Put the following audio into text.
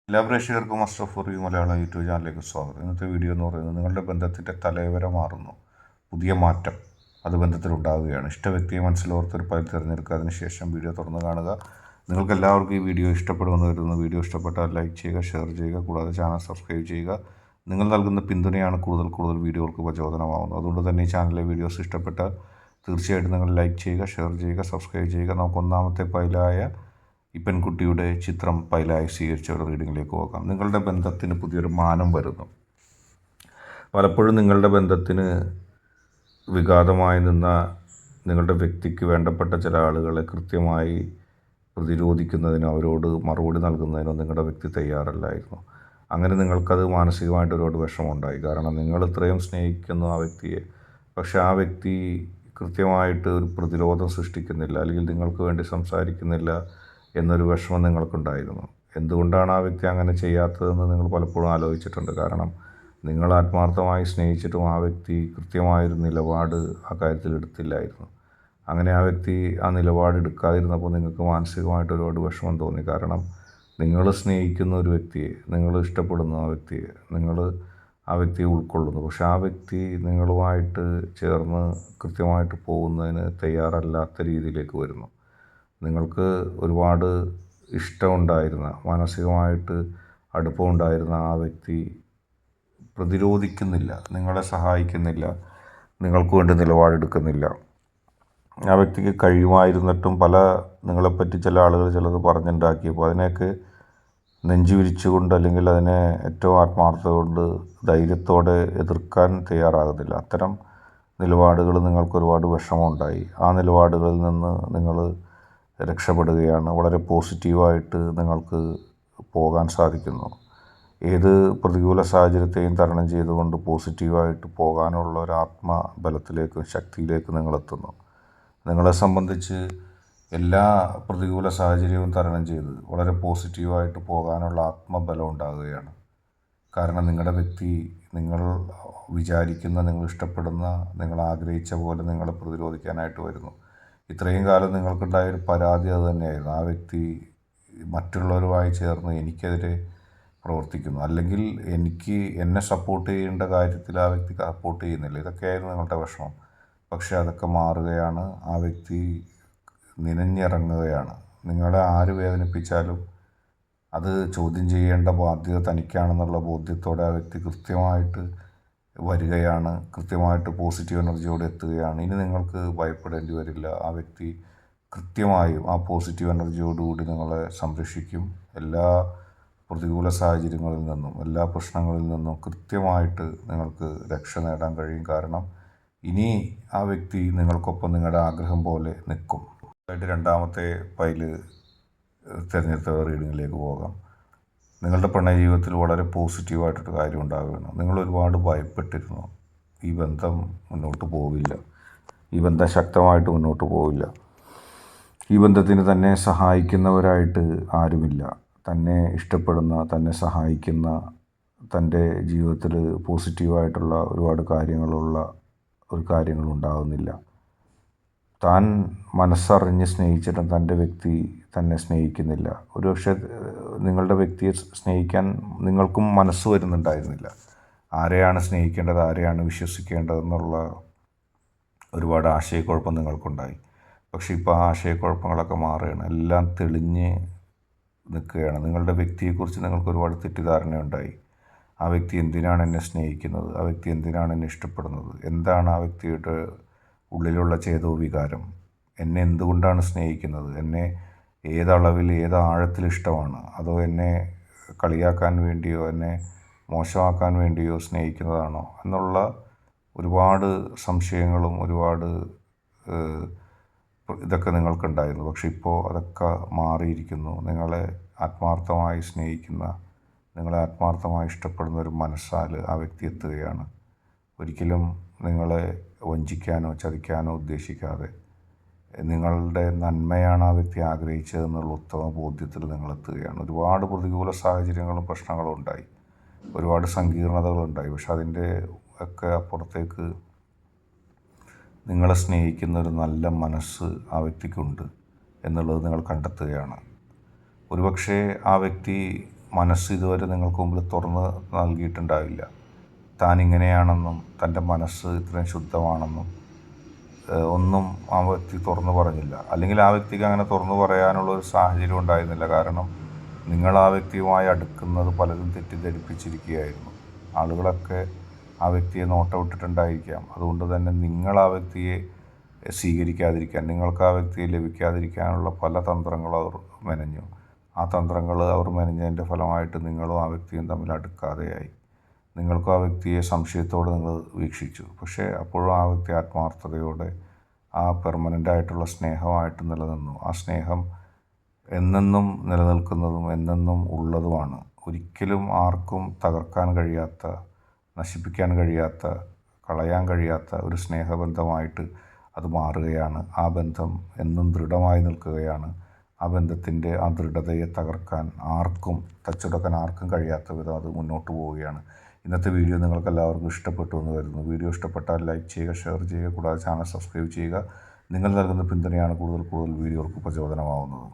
എല്ലാ പ്രേക്ഷകർക്കും Ashraf review Malayalam YouTube ചാനലിലേക്ക് സ്വാഗതം. ഇന്നത്തെ വീഡിയോ എന്ന് പറയുന്നത് നിങ്ങളുടെ ബന്ധത്തിൻ്റെ തലവര മാറുന്നു, പുതിയ മാറ്റം അത് ബന്ധത്തിലുണ്ടാവുകയാണ്. ഇഷ്ട വ്യക്തിയെ മനസ്സിലോർത്തൊരു ഫയൽ തിരഞ്ഞെടുക്കുക. അതിനുശേഷം വീഡിയോ തുറന്ന് കാണുക. നിങ്ങൾക്ക് എല്ലാവർക്കും ഈ വീഡിയോ ഇഷ്ടപ്പെടുമെന്ന് കരുതുന്നു. വീഡിയോ ഇഷ്ടപ്പെട്ടാൽ ലൈക്ക് ചെയ്യുക, ഷെയർ ചെയ്യുക, കൂടാതെ ചാനൽ സബ്സ്ക്രൈബ് ചെയ്യുക. നിങ്ങൾ നൽകുന്ന പിന്തുണയാണ് കൂടുതൽ വീഡിയോകൾക്ക് പ്രചോദനമാകുന്നത്. അതുകൊണ്ട് തന്നെ ഈ ചാനലിലെ വീഡിയോസ് ഇഷ്ടപ്പെട്ടാൽ തീർച്ചയായിട്ടും നിങ്ങൾ ലൈക്ക് ചെയ്യുക, ഷെയർ ചെയ്യുക, സബ്സ്ക്രൈബ് ചെയ്യുക. നമുക്ക് ഒന്നാമത്തെ ഫയലായ ഈ പെൺകുട്ടിയുടെ ചിത്രം ഫയലായി സ്വീകരിച്ച ഒരു റീഡിങ്ങിലേക്ക് പോകാം. നിങ്ങളുടെ ബന്ധത്തിന് പുതിയൊരു മാനം വരുന്നു. പലപ്പോഴും നിങ്ങളുടെ ബന്ധത്തിന് വിഘാതമായി നിന്ന നിങ്ങളുടെ വ്യക്തിക്ക് വേണ്ടപ്പെട്ട ചില ആളുകളെ കൃത്യമായി പ്രതിരോധിക്കുന്നതിനോ അവരോട് മറുപടി നൽകുന്നതിനോ നിങ്ങളുടെ വ്യക്തി തയ്യാറല്ലായിരുന്നു. അങ്ങനെ നിങ്ങൾക്കത് മാനസികമായിട്ട് ഒരുപാട് വിഷമമുണ്ടായി. കാരണം നിങ്ങൾ ഇത്രയും സ്നേഹിക്കുന്നു ആ വ്യക്തിയെ, പക്ഷേ ആ വ്യക്തി കൃത്യമായിട്ട് ഒരു പ്രതിരോധം സൃഷ്ടിക്കുന്നില്ല, അല്ലെങ്കിൽ നിങ്ങൾക്ക് വേണ്ടി സംസാരിക്കുന്നില്ല എന്നൊരു വിഷമം നിങ്ങൾക്കുണ്ടായിരുന്നു. എന്തുകൊണ്ടാണ് ആ വ്യക്തി അങ്ങനെ ചെയ്യാത്തതെന്ന് നിങ്ങൾ പലപ്പോഴും ആലോചിച്ചിട്ടുണ്ട്. കാരണം നിങ്ങൾ ആത്മാർത്ഥമായി സ്നേഹിച്ചിട്ടും ആ വ്യക്തി കൃത്യമായൊരു നിലപാട് ആ കാര്യത്തിൽ എടുത്തില്ലായിരുന്നു. അങ്ങനെ ആ വ്യക്തി ആ നിലപാട് എടുക്കാതിരുന്നപ്പോൾ നിങ്ങൾക്ക് മാനസികമായിട്ട് ഒരുപാട് വിഷമം തോന്നി. കാരണം നിങ്ങൾ സ്നേഹിക്കുന്ന ഒരു വ്യക്തിയെ, നിങ്ങൾ ഇഷ്ടപ്പെടുന്ന ആ വ്യക്തിയെ, നിങ്ങൾ ആ വ്യക്തിയെ ഉൾക്കൊള്ളുന്നു, പക്ഷേ ആ വ്യക്തി നിങ്ങളുമായിട്ട് ചേർന്ന് കൃത്യമായിട്ട് പോകുന്നതിന് തയ്യാറല്ലാത്ത രീതിയിലേക്ക് വരുന്നു. നിങ്ങൾക്ക് ഒരുപാട് ഇഷ്ടമുണ്ടായിരുന്ന, മാനസികമായിട്ട് അടുപ്പമുണ്ടായിരുന്ന ആ വ്യക്തി പ്രതിരോധിക്കുന്നില്ല, നിങ്ങളെ സഹായിക്കുന്നില്ല, നിങ്ങൾക്ക് വേണ്ടി നിലപാടെടുക്കുന്നില്ല. ആ വ്യക്തിക്ക് കഴിയുമായിരുന്നിട്ടും നിങ്ങളെപ്പറ്റി ചില ആളുകൾ ചിലത് പറഞ്ഞുണ്ടാക്കിയപ്പോൾ അതിനെയൊക്കെ നെഞ്ചു വിരിച്ചുകൊണ്ട്, അല്ലെങ്കിൽ അതിനെ ഏറ്റവും ആത്മാർത്ഥത കൊണ്ട് ധൈര്യത്തോടെ എതിർക്കാൻ തയ്യാറാകുന്നില്ല. അത്തരം നിലപാടുകൾ നിങ്ങൾക്ക് ഒരുപാട് വിഷമമുണ്ടായി. ആ നിലപാടുകളിൽ നിന്ന് നിങ്ങൾ രക്ഷപ്പെടുകയാണ്. വളരെ പോസിറ്റീവായിട്ട് നിങ്ങൾക്ക് പോകാൻ സാധിക്കുന്നു. ഏത് പ്രതികൂല സാഹചര്യത്തെയും തരണം ചെയ്തുകൊണ്ട് പോസിറ്റീവായിട്ട് പോകാനുള്ള ഒരു ആത്മബലത്തിലേക്കും ശക്തിയിലേക്കും നിങ്ങളെത്തുന്നു. നിങ്ങളെ സംബന്ധിച്ച് എല്ലാ പ്രതികൂല സാഹചര്യവും തരണം ചെയ്ത് വളരെ പോസിറ്റീവായിട്ട് പോകാനുള്ള ആത്മബലം ഉണ്ടാകുകയാണ്. കാരണം നിങ്ങളുടെ വ്യക്തി നിങ്ങൾ വിചാരിക്കുന്ന, നിങ്ങൾ ഇഷ്ടപ്പെടുന്ന, നിങ്ങൾ ആഗ്രഹിച്ച പോലെ നിങ്ങളെ പ്രതിരോധിക്കാനായിട്ട് വരുന്നു. ഇത്രയും കാലം നിങ്ങൾക്കുണ്ടായൊരു പരാതി അത് തന്നെയായിരുന്നു. ആ വ്യക്തി മറ്റുള്ളവരുമായി ചേർന്ന് എനിക്കെതിരെ പ്രവർത്തിക്കുന്നു, അല്ലെങ്കിൽ എന്നെ സപ്പോർട്ട് ചെയ്യേണ്ട കാര്യത്തിൽ ആ വ്യക്തി സപ്പോർട്ട് ചെയ്യുന്നില്ല. ഇതൊക്കെയായിരുന്നു നിങ്ങളുടെ വിഷമം. പക്ഷേ അതൊക്കെ മാറുകയാണ്. ആ വ്യക്തി നിനഞ്ഞിറങ്ങുകയാണ്. നിങ്ങളെ ആര് വേദനിപ്പിച്ചാലും അത് ചോദ്യം ചെയ്യേണ്ട ബാധ്യത തനിക്കാണെന്നുള്ള ബോധ്യത്തോടെ ആ വ്യക്തി കൃത്യമായിട്ട് വരികയാണ്. കൃത്യമായിട്ട് പോസിറ്റീവ് എനർജിയോടെ എത്തുകയാണ്. ഇനി നിങ്ങൾക്ക് ഭയപ്പെടേണ്ടി വരില്ല. ആ വ്യക്തി കൃത്യമായും ആ പോസിറ്റീവ് എനർജിയോടുകൂടി നിങ്ങളെ സംരക്ഷിക്കും. എല്ലാ പ്രതികൂല സാഹചര്യങ്ങളിൽ നിന്നും, എല്ലാ പ്രശ്നങ്ങളിൽ നിന്നും കൃത്യമായിട്ട് നിങ്ങൾക്ക് രക്ഷ നേടാൻ കഴിയും. കാരണം ഇനി ആ വ്യക്തി നിങ്ങൾക്കൊപ്പം നിങ്ങളുടെ ആഗ്രഹം പോലെ നിൽക്കും. ആയിട്ട് രണ്ടാമത്തെ ഫയല് തിരഞ്ഞെടുത്ത റീഡിങ്ങിലേക്ക് പോകാം. നിങ്ങളുടെ പ്രണയ ജീവിതത്തിൽ വളരെ പോസിറ്റീവായിട്ടൊരു കാര്യം ഉണ്ടാവുകയാണ്. നിങ്ങൾ ഒരുപാട് ഭയപ്പെട്ടിരുന്നു, ഈ ബന്ധം മുന്നോട്ട് പോവില്ല, ഈ ബന്ധം ശക്തമായിട്ട് മുന്നോട്ട് പോവില്ല, ഈ ബന്ധത്തിന് തന്നെ സഹായിക്കുന്നവരായിട്ട് ആരുമില്ല, തന്നെ ഇഷ്ടപ്പെടുന്ന, തന്നെ സഹായിക്കുന്ന, തൻ്റെ ജീവിതത്തിൽ പോസിറ്റീവായിട്ടുള്ള ഒരുപാട് കാര്യങ്ങളുണ്ടാകുന്നില്ല. താൻ മനസ്സറിഞ്ഞ് സ്നേഹിച്ചിട്ടും തൻ്റെ വ്യക്തി തന്നെ സ്നേഹിക്കുന്നില്ല. ഒരുപക്ഷെ നിങ്ങളുടെ വ്യക്തിയെ സ്നേഹിക്കാൻ നിങ്ങൾക്കും മനസ്സ് വരുന്നുണ്ടായിരുന്നില്ല. ആരെയാണ് സ്നേഹിക്കേണ്ടത്, ആരെയാണ് വിശ്വസിക്കേണ്ടതെന്നുള്ള ഒരുപാട് ആശയക്കുഴപ്പം നിങ്ങൾക്കുണ്ടായി. പക്ഷേ ഇപ്പോൾ ആ ആശയക്കുഴപ്പങ്ങളൊക്കെ മാറുകയാണ്. എല്ലാം തെളിഞ്ഞ് നിൽക്കുകയാണ്. നിങ്ങളുടെ വ്യക്തിയെക്കുറിച്ച് നിങ്ങൾക്ക് ഒരുപാട് തെറ്റിദ്ധാരണയുണ്ടായി. ആ വ്യക്തി എന്തിനാണ് എന്നെ സ്നേഹിക്കുന്നത്, ആ വ്യക്തി എന്തിനാണ് എന്നെ ഇഷ്ടപ്പെടുന്നത്, എന്താണ് ആ വ്യക്തിയുടെ ഉള്ളിലുള്ള ചേതോ വികാരം, എന്നെ എന്തുകൊണ്ടാണ് സ്നേഹിക്കുന്നത്, എന്നെ ഏതളവിൽ ഏത് ആഴത്തിൽ ഇഷ്ടമാണ്, അതോ എന്നെ കളിയാക്കാൻ വേണ്ടിയോ എന്നെ മോശമാക്കാൻ വേണ്ടിയോ സ്നേഹിക്കുന്നതാണോ എന്നുള്ള ഒരുപാട് സംശയങ്ങളും ഒരുപാട് ഇതൊക്കെ നിങ്ങൾക്കുണ്ടായിരുന്നു. പക്ഷെ ഇപ്പോൾ അതൊക്കെ മാറിയിരിക്കുന്നു. നിങ്ങളെ ആത്മാർത്ഥമായി സ്നേഹിക്കുന്ന, നിങ്ങളെ ആത്മാർത്ഥമായി ഇഷ്ടപ്പെടുന്ന ഒരു മനസ്സാൽ ആ വ്യക്തി എത്തുകയാണ്. ഒരിക്കലും നിങ്ങളെ വഞ്ചിക്കാനോ ചതിക്കാനോ ഉദ്ദേശിക്കാതെ നിങ്ങളുടെ നന്മയാണ് ആ വ്യക്തി ആഗ്രഹിച്ചതെന്നുള്ള ഉത്തമ ബോധ്യത്തിൽ നിങ്ങളെത്തുകയാണ്. ഒരുപാട് പ്രതികൂല സാഹചര്യങ്ങളും പ്രശ്നങ്ങളും ഉണ്ടായി, ഒരുപാട് സങ്കീർണതകളുണ്ടായി. പക്ഷെ അതിൻ്റെ ഒക്കെ അപ്പുറത്തേക്ക് നിങ്ങളെ സ്നേഹിക്കുന്ന ഒരു നല്ല മനസ്സ് ആ വ്യക്തിക്കുണ്ട് എന്നുള്ളത് നിങ്ങൾ കണ്ടെത്തുകയാണ്. ഒരുപക്ഷെ ആ വ്യക്തി മനസ്സ് ഇതുവരെ നിങ്ങൾക്ക് മുമ്പിൽ തുറന്ന് നൽകിയിട്ടുണ്ടാവില്ല. താൻ ഇങ്ങനെയാണെന്നും തൻ്റെ മനസ്സ് ഇത്രയും ശുദ്ധമാണെന്നും ഒന്നും ആ വ്യക്തി തുറന്നു പറഞ്ഞില്ല. അല്ലെങ്കിൽ ആ വ്യക്തിക്ക് അങ്ങനെ തുറന്നു പറയാനുള്ളൊരു സാഹചര്യം ഉണ്ടായിരുന്നില്ല. കാരണം നിങ്ങൾ ആ വ്യക്തിയുമായി അടുക്കുന്നത് പലരും തെറ്റിദ്ധരിപ്പിച്ചിരിക്കുകയായിരുന്നു. ആളുകളൊക്കെ ആ വ്യക്തിയെ നോട്ടമിട്ടിട്ടുണ്ടായിരിക്കാം. അതുകൊണ്ട് തന്നെ നിങ്ങൾ ആ വ്യക്തിയെ സ്വീകരിക്കാതിരിക്കാൻ, നിങ്ങൾക്ക് ആ വ്യക്തിയെ ലഭിക്കാതിരിക്കാനുള്ള പല തന്ത്രങ്ങളും അവർ മെനഞ്ഞു. ആ തന്ത്രങ്ങൾ അവർ മെനഞ്ഞതിൻ്റെ ഫലമായിട്ട് നിങ്ങളും ആ വ്യക്തിയും തമ്മിൽ അടുക്കാതെയായി. നിങ്ങൾക്കും ആ വ്യക്തിയെ സംശയത്തോടെ നിങ്ങൾ വീക്ഷിച്ചു. പക്ഷേ അപ്പോഴും ആ വ്യക്തി ആത്മാർത്ഥതയോടെ ആ പെർമനൻ്റ് ആയിട്ടുള്ള സ്നേഹമായിട്ട് നിലനിന്നു. ആ സ്നേഹം എന്നെന്നും നിലനിൽക്കുന്നതും എന്നെന്നും ഉള്ളതുമാണ്. ഒരിക്കലും ആർക്കും തകർക്കാൻ കഴിയാത്ത, നശിപ്പിക്കാൻ കഴിയാത്ത, കളയാൻ കഴിയാത്ത ഒരു സ്നേഹബന്ധമായിട്ട് അത് മാറുകയാണ്. ആ ബന്ധം എന്നും ദൃഢമായി നിൽക്കുകയാണ്. ആ ബന്ധത്തിൻ്റെ ആ ദൃഢതയെ തകർക്കാൻ ആർക്കും, തച്ചുടക്കാൻ ആർക്കും കഴിയാത്ത വിധം അത് മുന്നോട്ട് പോവുകയാണ്. ഇന്നത്തെ വീഡിയോ നിങ്ങൾക്ക് എല്ലാവർക്കും ഇഷ്ടപ്പെട്ടു എന്ന് കരുതുന്നു. വീഡിയോ ഇഷ്ടപ്പെട്ടാൽ ലൈക്ക് ചെയ്യുക, ഷെയർ ചെയ്യുക, കൂടാതെ ചാനൽ സബ്സ്ക്രൈബ് ചെയ്യുക. നിങ്ങൾ നൽകുന്ന പിന്തുണയാണ് കൂടുതൽ വീഡിയോകൾക്ക് പ്രചോദനമാവുന്നത്.